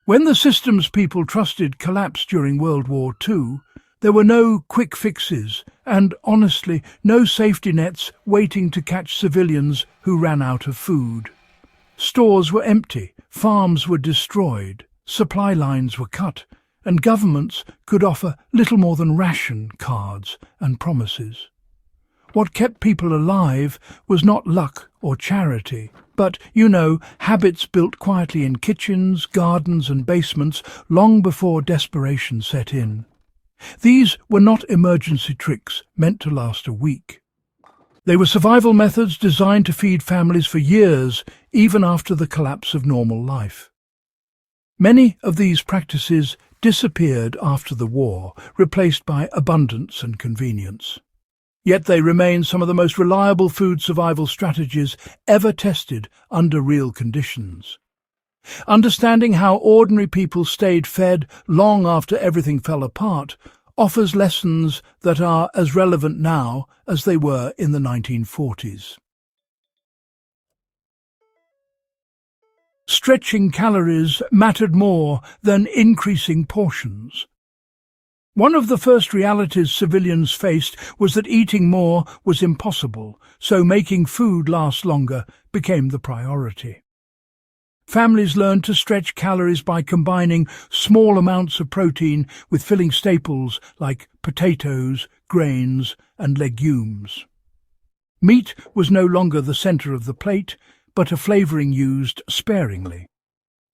When the systems people trusted collapsed during World War II, there were no quick fixes and, honestly, no safety nets waiting to catch civilians who ran out of food. Stores were empty, farms were destroyed, supply lines were cut, and governments could offer little more than ration cards and promises. What kept people alive was not luck or charity, but, habits built quietly in kitchens, gardens and basements long before desperation set in. These were not emergency tricks meant to last a week. They were survival methods designed to feed families for years, even after the collapse of normal life. Many of these practices disappeared after the war, replaced by abundance and convenience. Yet they remain some of the most reliable food survival strategies ever tested under real conditions. Understanding how ordinary people stayed fed long after everything fell apart offers lessons that are as relevant now as they were in the 1940s. Stretching calories mattered more than increasing portions. One of the first realities civilians faced was that eating more was impossible, so making food last longer became the priority. Families learned to stretch calories by combining small amounts of protein with filling staples like potatoes, grains, and legumes. Meat was no longer the center of the plate, but a flavoring used sparingly.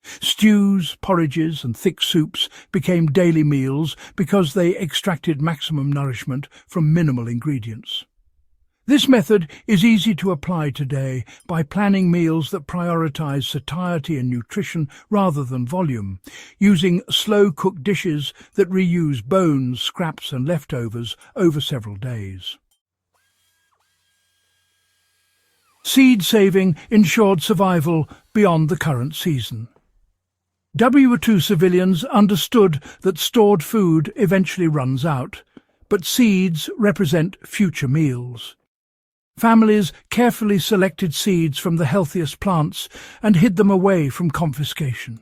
Stews, porridges, and thick soups became daily meals because they extracted maximum nourishment from minimal ingredients. This method is easy to apply today by planning meals that prioritize satiety and nutrition rather than volume, using slow-cooked dishes that reuse bones, scraps, and leftovers over several days. Seed saving ensured survival beyond the current season. WWII civilians understood that stored food eventually runs out, but seeds represent future meals. Families carefully selected seeds from the healthiest plants and hid them away from confiscation.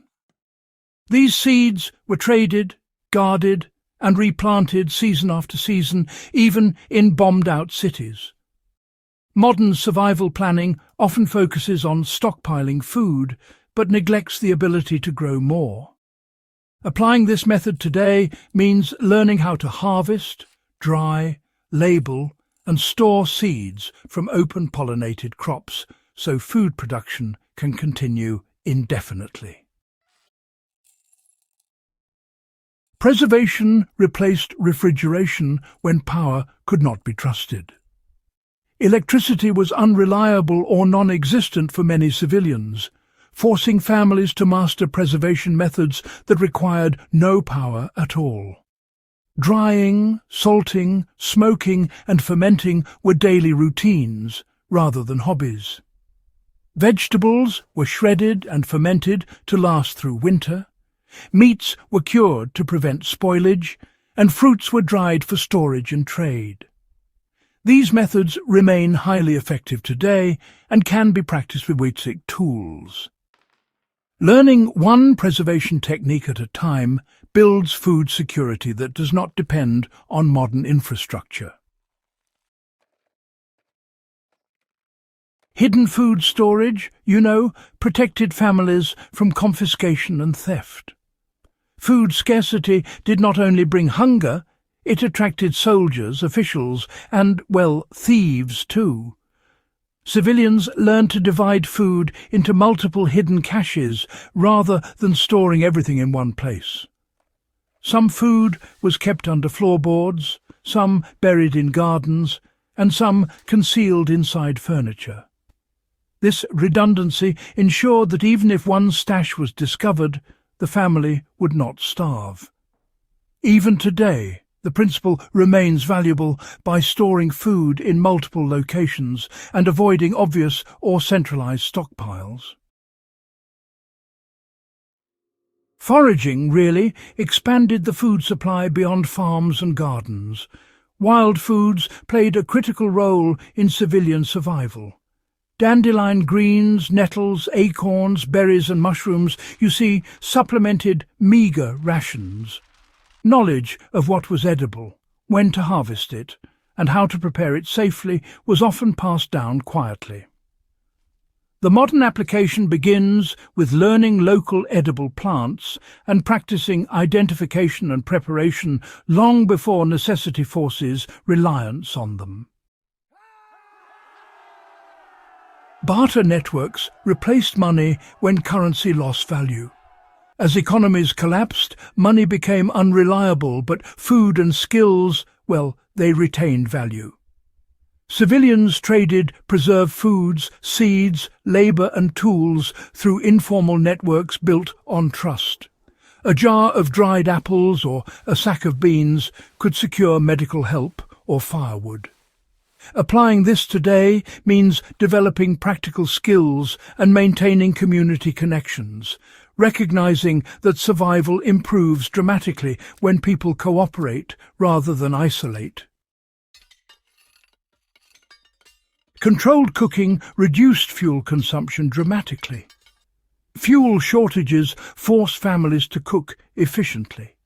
These seeds were traded, guarded, and replanted season after season, even in bombed-out cities. Modern survival planning often focuses on stockpiling food, but neglects the ability to grow more. Applying this method today means learning how to harvest, dry, label, and store seeds from open-pollinated crops so food production can continue indefinitely. Preservation replaced refrigeration when power could not be trusted. Electricity was unreliable or non-existent for many civilians, forcing families to master preservation methods that required no power at all. Drying, salting, smoking, and fermenting were daily routines, rather than hobbies. Vegetables were shredded and fermented to last through winter, meats were cured to prevent spoilage, and fruits were dried for storage and trade. These methods remain highly effective today and can be practiced with basic tools. Learning one preservation technique at a time builds food security that does not depend on modern infrastructure. Hidden food storage, protected families from confiscation and theft. Food scarcity did not only bring hunger, it attracted soldiers, officials, and, thieves too. Civilians learned to divide food into multiple hidden caches rather than storing everything in one place. Some food was kept under floorboards, some buried in gardens, and some concealed inside furniture. This redundancy ensured that even if one stash was discovered, the family would not starve. Even today, the principle remains valuable by storing food in multiple locations and avoiding obvious or centralized stockpiles. Foraging, really, expanded the food supply beyond farms and gardens. Wild foods played a critical role in civilian survival. Dandelion greens, nettles, acorns, berries and mushrooms, you see, supplemented meagre rations. Knowledge of what was edible, when to harvest it, and how to prepare it safely was often passed down quietly. The modern application begins with learning local edible plants and practicing identification and preparation long before necessity forces reliance on them. Barter networks replaced money when currency lost value. As economies collapsed, money became unreliable, but food and skills, well, they retained value. Civilians traded preserved foods, seeds, labor and tools through informal networks built on trust. A jar of dried apples or a sack of beans could secure medical help or firewood. Applying this today means developing practical skills and maintaining community connections, recognizing that survival improves dramatically when people cooperate rather than isolate. Controlled cooking reduced fuel consumption dramatically. Fuel shortages forced families to cook efficiently.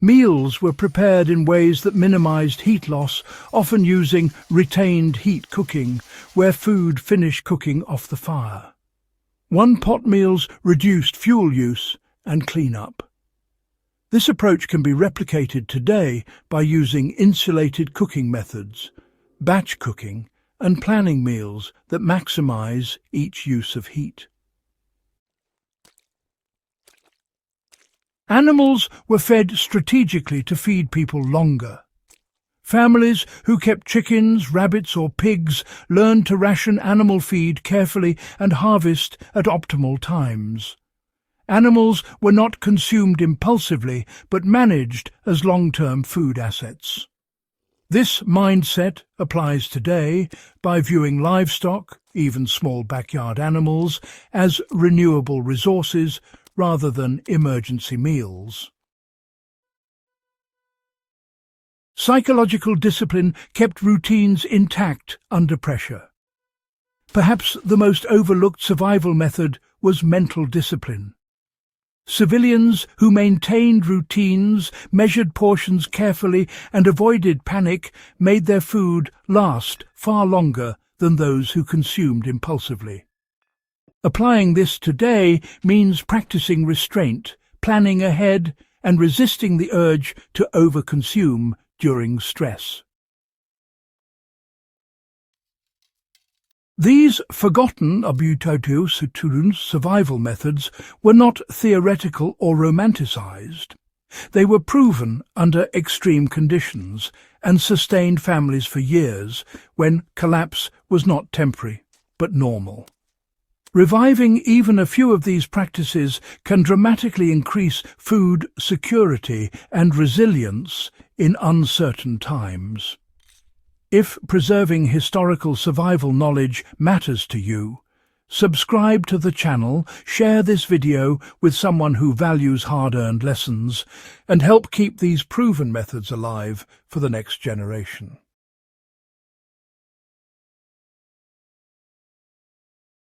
Meals were prepared in ways that minimized heat loss, often using retained heat cooking, where food finished cooking off the fire. One-pot meals reduced fuel use and clean-up. This approach can be replicated today by using insulated cooking methods, batch cooking, and planning meals that maximize each use of heat. Animals were fed strategically to feed people longer. Families who kept chickens, rabbits or pigs learned to ration animal feed carefully and harvest at optimal times. Animals were not consumed impulsively, but managed as long-term food assets. This mindset applies today by viewing livestock, even small backyard animals, as renewable resources rather than emergency meals. Psychological discipline kept routines intact under pressure. Perhaps the most overlooked survival method was mental discipline. Civilians who maintained routines, measured portions carefully, and avoided panic made their food last far longer than those who consumed impulsively. Applying this today means practicing restraint, planning ahead, and resisting the urge to overconsume during stress. These forgotten survival methods were not theoretical or romanticized. They were proven under extreme conditions and sustained families for years when collapse was not temporary but normal. Reviving even a few of these practices can dramatically increase food security and resilience in uncertain times. If preserving historical survival knowledge matters to you, subscribe to the channel, share this video with someone who values hard-earned lessons, and help keep these proven methods alive for the next generation.